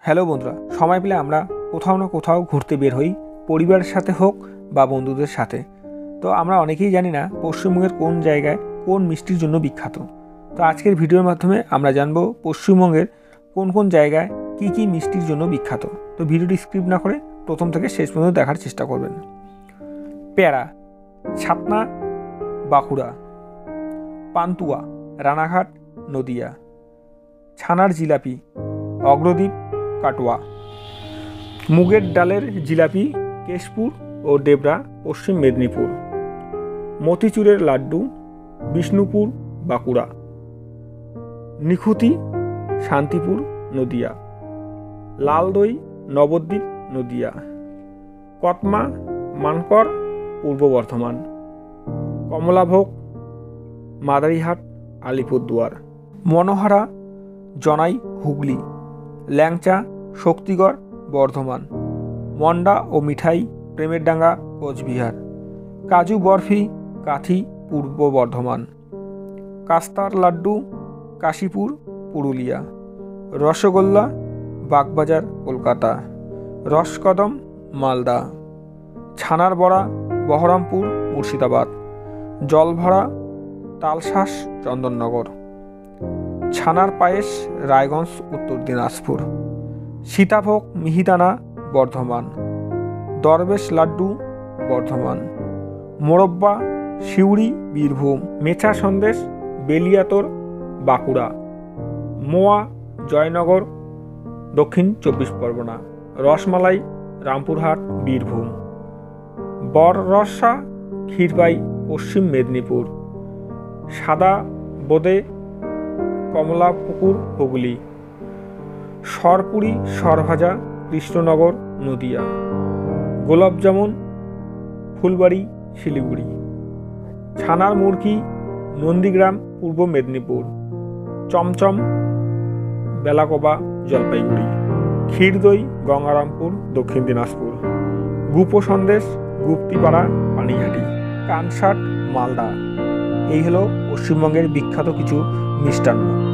Hello বন্ধুরা, সময় পেলে আমরা কোথাও না কোথাও ঘুরতে বের হই, পরিবারের সাথে হোক বা বন্ধুদের সাথে। তো আমরা অনেকেই জানি না পশ্চিমবঙ্গের কোন জায়গায় কোন মিষ্টির জন্য বিখ্যাত। তো আজকের ভিডিওর মাধ্যমে আমরা জানব পশ্চিমবঙ্গের কোন কোন জায়গায় কি কি মিষ্টির জন্য বিখ্যাত। তো ভিডিওটি স্কিপ না করে প্রথম থেকে শেষ পর্যন্ত দেখার চেষ্টা করবেন। পেয়ারা, ছাতনা, বাঁকুড়া। পান্তুয়া, রানাঘাট, নদিয়া। ছানার জিলাপি, অগ্রদ্বীপ, কাটোয়া। মুগের ডালের জিলাপি, কেশপুর ও ডেবরা, পশ্চিম মেদিনীপুর। মতিচুরের লাড্ডু, বিষ্ণুপুর, বাঁকুড়া। নিখুতি, শান্তিপুর, নদিয়া। লাল দই, নবদ্বীপ, নদিয়া। কতমা, মানকর, পূর্ব বর্ধমান। কমলাভোগ, মাদারিহাট, আলিপুরদুয়ার। মনোহরা, জনাই, হুগলি। ল্যাংচা, শক্তিগড়, বর্ধমান। মন্ডা ও মিঠাই, প্রেমেরডাঙ্গা, কোচবিহার। কাজু বরফি, কাথি, পূর্ব বর্ধমান। কাস্তার লাড্ডু, কাশীপুর, পুরুলিয়া। রসগোল্লা, বাগবাজার, কলকাতা। রসকদম, মালদা। ছানার বড়া, বহরমপুর, মুর্শিদাবাদ। জলভরা, তালশাঁস, চন্দননগর। ছানার পায়েস, রায়গঞ্জ, উত্তর দিনাজপুর। সীতাভোগ, মিহিদানা, বর্ধমান। দরবেশ লাড্ডু, বর্ধমান। মোরব্বা, সিউড়ি, বীরভূম। মেচা সন্দেশ, বেলিয়াতর, বাঁকুড়া। মোয়া, জয়নগর, দক্ষিণ চব্বিশ পরগনা। রসমালাই, রামপুরহাট, বীরভূম। বররসা, ক্ষীরপাই, পশ্চিম মেদিনীপুর। সাদা বোঁদে, কমলাপুকুর, হুগলি। সরপুরি, সরভাজা, কৃষ্ণনগর, নদিয়া। গোলাপজামুন, ফুলবাড়ি, শিলিগুড়ি। ছানার মুরগি, নন্দীগ্রাম, পূর্ব মেদিনীপুর। চমচম, বেলাকোবা, জলপাইগুড়ি। ক্ষীরদই, গঙ্গারামপুর, দক্ষিণ দিনাজপুর। গুপো সন্দেশ, গুপ্তিপাড়া, পানিহাটি। কানসাট, মালদা। এই হলো পশ্চিমবঙ্গের বিখ্যাত কিছু মিষ্টান্ন।